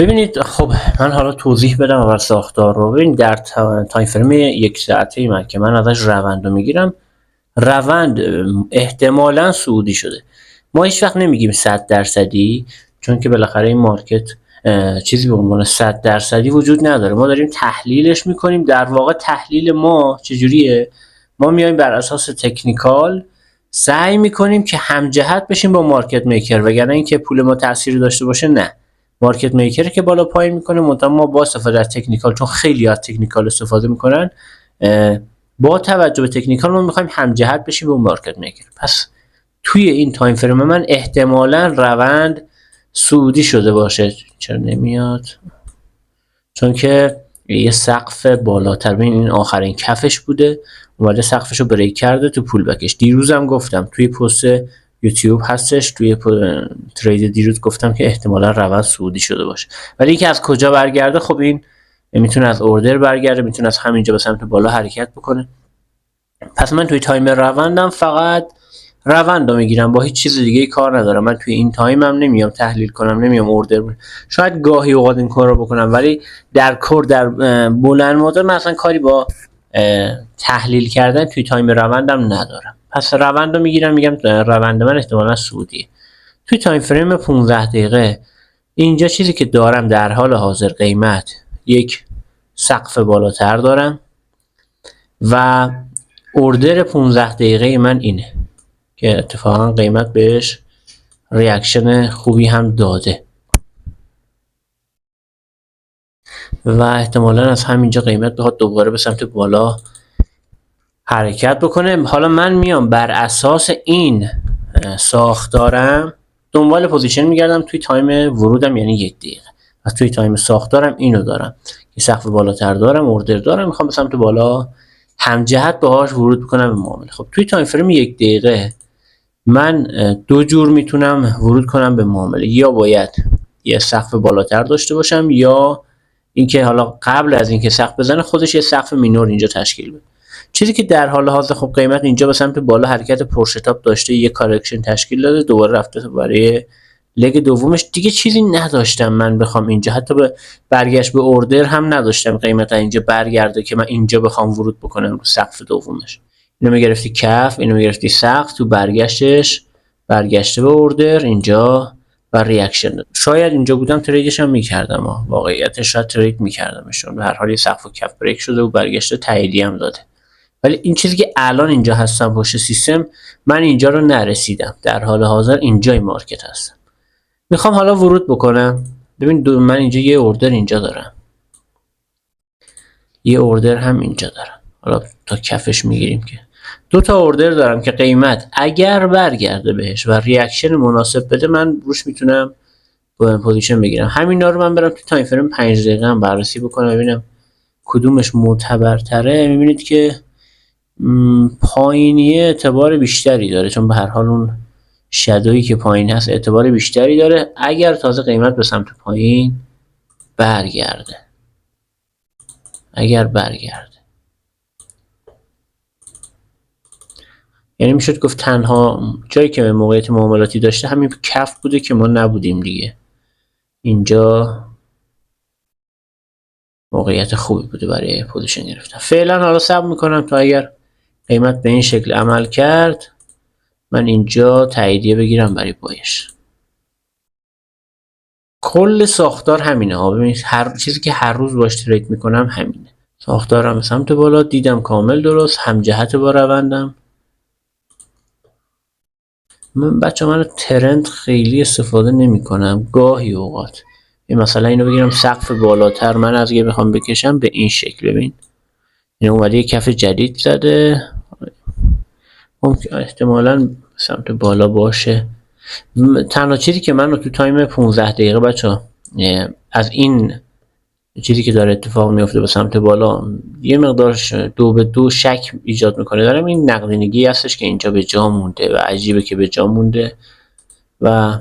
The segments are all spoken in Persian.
ببینید خب من حالا توضیح بدم اول ساختار رو. ببینید در تایم فریم 1 ساعته من که من ازش روند رو میگیرم، روند احتمالاً صعودی شده. ما هیچ وقت نمیگیم 100%، چون که بالاخره این مارکت چیزی به عنوان 100% وجود نداره. ما داریم تحلیلش میکنیم. در واقع تحلیل ما چجوریه؟ ما میایم بر اساس تکنیکال سعی میکنیم که همجهت بشیم با مارکت میکر، وگرنه اینکه پول ما تأثیری داشته باشه نه. مارکت میکر که بالا پایین میکنه، منتها ما با استفاده از تکنیکال، چون خیلی از تکنیکال استفاده میکنن، با توجه به تکنیکال ما میخوایم همجهت بشیم با مارکت میکر. پس توی این تایم فریم من احتمالاً روند صعودی شده باشه. چرا نمیاد؟ چون که یه سقف بالاتر، ببین این آخرین کفش بوده، اومده سقفش رو بریک کرده تو پول بکش. دیروزم گفتم توی پست یوتیوب هستش، توی ترید دیروز گفتم که احتمالا روند صعودی شده باشه. ولی اینکه از کجا برگرده، خب این میتونه از اوردر برگرده، میتونه از همینجا به سمت بالا حرکت بکنه. پس من توی تایم روندم فقط روند رو میگیرم، با هیچ چیز دیگه کار ندارم. من توی این تایم هم نمیام تحلیل کنم، نمیام اوردر بکنم. شاید گاهی اوقات این کار رو بکنم، ولی در کور در بلند مدت من اصلا کاری با تحلیل کردن توی تایم روندم ندارم. پس روند رو میگیرم، میگم روند من احتمالا صعودیه. توی تایم فریم 15 دقیقه اینجا چیزی که دارم در حال حاضر، قیمت یک سقف بالاتر دارم و اوردر 15 دقیقه من اینه که اتفاقا قیمت بهش ریاکشن خوبی هم داده و احتمالا از همینجا قیمت بخواد دوباره به سمت بالا حرکت بکنه. حالا من میام بر اساس این ساختارم دنبال پوزیشن میگردم توی تایم ورودم، یعنی 1 دقیقه. از توی تایم ساختارم اینو دارم که سقف بالاتر دارم، اوردر دارم، میخوام به سمت بالا همجهت باهاش ورود بکنم به معامله. خب توی تایم فریم 1 دقیقه من دو جور میتونم ورود کنم به معامله. یا باید یه سقف بالاتر داشته باشم، یا اینکه حالا قبل از اینکه سقف بزنه خودش یه سقف مینور اینجا تشکیل بده. چیزی که در حال حاضر خب قیمت اینجا به سمت بالا حرکت پرشتاب داشته، یه کارکشن تشکیل داده، دوباره رفته برای لگ دومش. دیگه چیزی نداشتم من بخوام اینجا، حتی به برگشت به اوردر هم نداشتم قیمت اینجا برگرده که من اینجا بخوام ورود بکنم رو سقف دومش. اینو میگرفتی کف، اینو میگرفتی سقف، تو برگشتش برگشته به اوردر اینجا و ریاکشن داد. شاید اینجا بودم تریدش هم میکردم، واقعیتش شاید ترید میکردمشون. به هر حال یه سقف و کف بریک شده و برگشته تاییدی هم داده. ولی این چیزی که الان اینجا هستم پشت سیستم، من اینجا رو نرسیدم. در حال حاضر اینجای مارکت هستم، میخوام حالا ورود بکنم. ببین من اینجا یه اوردر اینجا دارم، یه اوردر هم اینجا دارم. حالا تا کفش میگیریم که 2 تا اوردر دارم که قیمت اگر برگرده بهش و ریاکشن مناسب بده، من روش میتونم پوزیشن بگیرم. همینا رو من برم تو تایم فریم 5 دقیقه هم بررسی بکنم، ببینم کدومش معتبرتره. میبینید که پایینیه اعتبار بیشتری داره، چون به هر حال اون شادویی که پایین هست اعتبار بیشتری داره اگر تازه قیمت به سمت پایین برگرده. اگر برگرده یعنی میشد گفت تنها جایی که موقعیت معاملاتی داشته همین کف بوده که ما نبودیم دیگه. اینجا موقعیت خوبی بوده برای پوزیشن گرفتن. فعلا حالا صبر میکنم تا اگر قیمت به این شکل عمل کرد من اینجا تاییدیه بگیرم برای بایش. کل ساختار همینه ها. ببینید هر چیزی که هر روز باش ترید میکنم همینه. ساختارم به سمت بالا، دیدم کامل درست، همجهت با روندم. من ترند خیلی استفاده نمی کنم. گاهی اوقات مثلا اینو بگیرم سقف بالاتر، من از یه بخوام بکشم به این شکل. ببین این اومده یه کف جدید زده، ممکن احتمالاً سمت بالا باشه. تنها چیزی که من رو تو تایم 15 دقیقه بچه‌ها از این چیزی که داره اتفاق میفته به سمت بالا یه مقدار 2-2 شک ایجاد میکنه دارم، این نقدینگی هستش که اینجا به جا مونده و عجیبه که به جا مونده و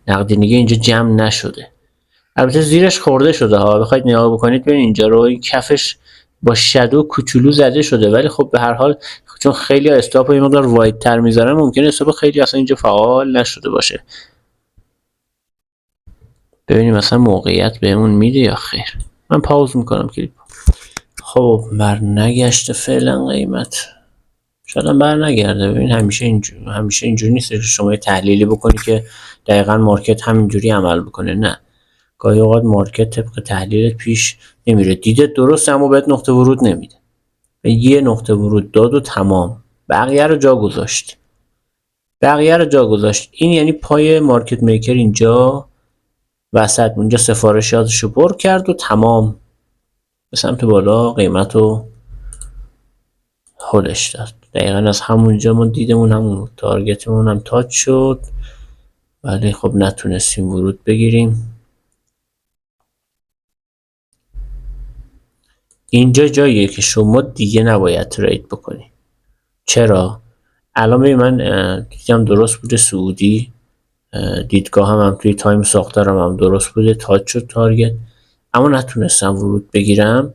نقدینگی اینجا جمع نشده. البته زیرش خورده شده ها، بخواید نگاه بکنید ببین اینجا رو این کفش با شادو کوچولو زده شده، ولی خب به هر حال چون خیلی استاپ رو یه مقدار واید تر میذارن ممکنه استاپ خیلی اصلا اینجا فعال نشده باشه. ببینیم مثلا موقعیت بهمون میده یا خیر. من پاوز میکنم کلیپ. خب بر نگشته فعلا قیمت، شاید هم بر نگرده. ببین همیشه اینجوری نیست که شما یه تحلیلی بکنی که دقیقاً مارکت همینجوری عمل بکنه. نه، گاهی اوقات مارکت طبق تحلیلت پیش نمیره. دیده درست اما بهت نقطه ورود نمیده. یه نقطه ورود داد و تمام، بقیه رو جا گذاشت. این یعنی پای مارکت میکر اینجا وسط، اونجا سفارشاتشو پر کرد و تمام به سمت بالا قیمت رو هلش داد. دقیقا از همونجا ما دیدمون همون تارگتمون هم تاچ شد، ولی خب نتونستیم ورود بگیریم. اینجا جاییه که شما دیگه نباید ترید بکنی. چرا؟ الان ببین من دیدم درست بوده سعودی، دیدگاه هم توی تایم ساختارم هم درست بوده، تاچ شد تارگت، اما نتونستم ورود بگیرم.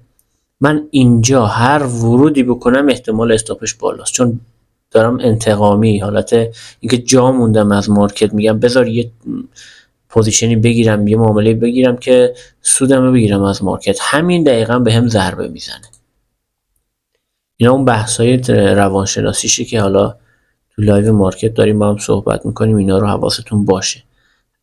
من اینجا هر ورودی بکنم احتمال استاپش بالاست، چون دارم انتقامی حالت اینکه جا موندم از مارکت، میگم بذار یه پوزیشنی بگیرم، یه معامله بگیرم که سودم رو بگیرم از مارکت. همین دقیقاً به هم ضربه میزنه. اینا اون بحثای روانشناسیشه که حالا تو لایو مارکت داریم با هم صحبت میکنیم، اینا رو حواستون باشه.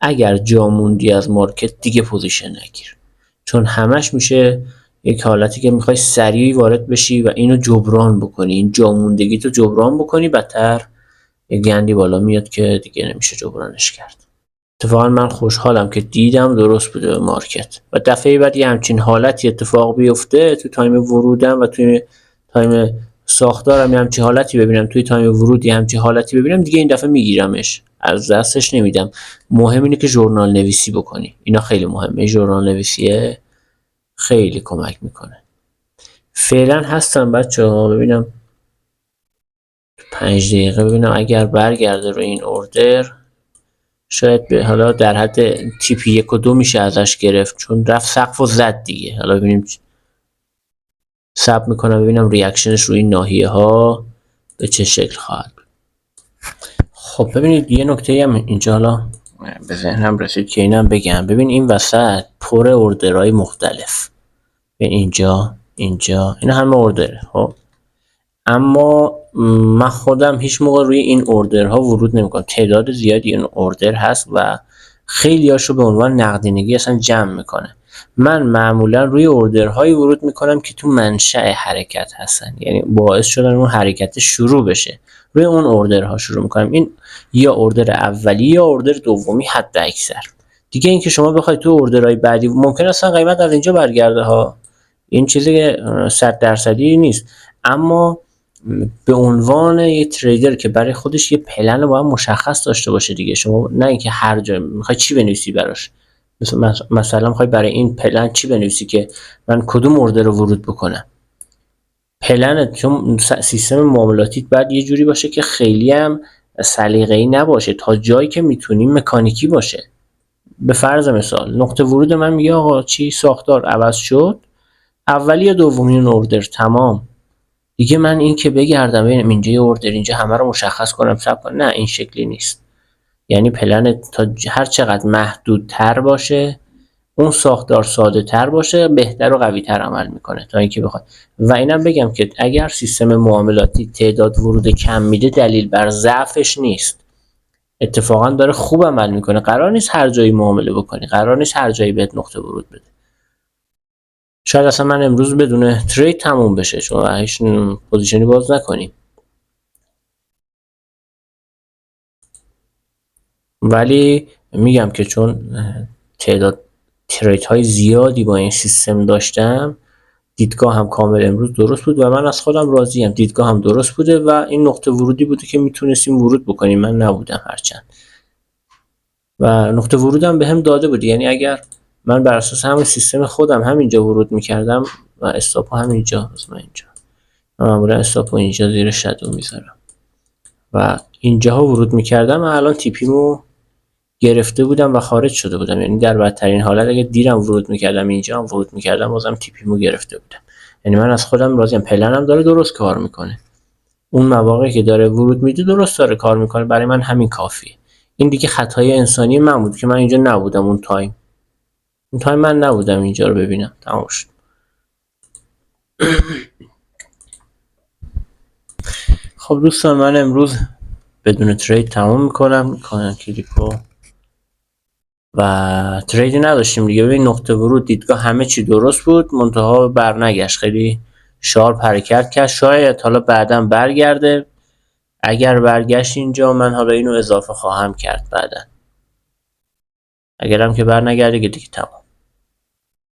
اگر جا موندی از مارکت دیگه پوزیشن نگیر، چون همش میشه یک حالتی که میخوای سریع وارد بشی و اینو جبران بکنی، این جا موندگی تو جبران بکنی، بدتر یه گندی بالا میاد که دیگه نمیشه جبرانش کرد. اتفاقا من خوشحالم که دیدم درست بوده به مارکت و دفعه بعد یه همچین حالتی اتفاق بیفته تو تایم ورودم و توی تایم ساختارم یه همچین حالتی ببینم، توی تایم ورود یه همچین حالتی ببینم، دیگه این دفعه میگیرمش، از دستش نمیدم. مهم اینه که ژورنال نویسی بکنی، اینا خیلی مهمه. ژورنال نویسیه خیلی کمک میکنه. فعلا هستم بچه‌ها، ببینم 5 دقیقه ببینم اگر برگرده رو این اوردر، شاید به حالا در حد تیپ 1 و 2 میشه ازش گرفت، چون رفت سقف و زد دیگه. حالا ببینیم، صبر میکنم ببینم ریاکشنش روی این ناحیه ها به چه شکل خواهد. خب ببینید یه نکته هم اینجا حالا به ذهنم رسید که اینم بگم. ببین این وسط پر اوردرهای مختلف، به اینجا اینا همه اوردره. خب اما من خودم هیچ موقع روی این اوردرها ورود نمیکنم. تعداد زیادی این اوردر هست و خیلی هاشو به عنوان نقدینگی اصلا جمع میکنه. من معمولا روی اوردرهایی ورود میکنم که تو منشأ حرکت هستن، یعنی باعث شدن اون حرکت شروع بشه. روی اون اوردرها شروع میکنم. این یا اوردر اولی یا اوردر دومی حد اکثر. دیگه اینکه شما بخواید تو اوردرهای بعدی، ممکن اصلا قیمت از اینجا برگرده ها، این چیزی 100% نیست، اما به عنوان یه تریدر که برای خودش یه پلن باید مشخص داشته باشه دیگه. شما نه اینکه هر جا میخوای چی بنویسی براش، مثلا میخوای برای این پلن چی بنویسی که من کدوم اوردر رو ورود بکنم. پلنت چون سیستم معاملاتیت باید یه جوری باشه که خیلی هم سلیقه‌ای نباشه، تا جایی که میتونیم مکانیکی باشه. به فرض مثال نقطه ورود من میگه آقا چی، ساختار عوض شد، اولی یا دومی اوردر تمام دیگه. من این که بگردم ببینم اینجا یه اوردر، اینجا همه رو مشخص کنم صبر کنم، نه این شکلی نیست. یعنی پلن تا هر چقدر محدودتر باشه، اون ساختار ساده تر باشه، بهتر و قوی تر عمل میکنه تا اینکه بخواد. و اینم بگم که اگر سیستم معاملاتی تعداد ورود کم میده دلیل بر ضعفش نیست، اتفاقا داره خوب عمل میکنه. قرار نیست هر جایی معامله بکنی، قرار نیست هر جایی بهت نقطه ورود بده. شاید اصلا من امروز بدون ترید تموم بشه، چون هیچ پوزیشنی باز نکنیم. ولی میگم که چون تعداد ترید های زیادی با این سیستم داشتم، دیدگاه هم کامل امروز درست بود و من از خودم راضیم. دیدگاه هم درست بوده و این نقطه ورودی بوده که میتونستیم ورود بکنیم، من نبودم هرچند، و نقطه ورودم به هم داده بود. یعنی اگر من بر اساس همین سیستم خودم همینجا ورود میکردم و استاپو همینجا، من اینجا معمولا استاپو اینجا زیر شادو میذارم و اینجاها ورود میکردم، الان تیپیمو گرفته بودم و خارج شده بودم. یعنی در بدترین حالت اگه دیرم ورود میکردم، اینجا هم ورود میکردم، بازم تیپیمو گرفته بودم. یعنی من از خودم راضیم، پلنم داره درست کار میکنه، اون مواقعی که داره ورود میده درست داره کار میکنه، برای من همین کافیه. این دیگه خطای انسانی من بود که من اینجا نبودم اون تایم. اون تایم من نبودم اینجا رو ببینم. تمام شد. خب دوستان من امروز بدون ترید تمام میکنم کانال کلیپو و تریدی نداشتیم دیگه. ببین نقطه ورود دیدگاه همه چی درست بود، منتها برنگشت، خیلی شارپ حرکت کرد. شاید حالا بعدا برگرده. اگر برگشت اینجا من حالا اینو اضافه خواهم کرد بعدا. اگرم که برنگرده دیگه تمام.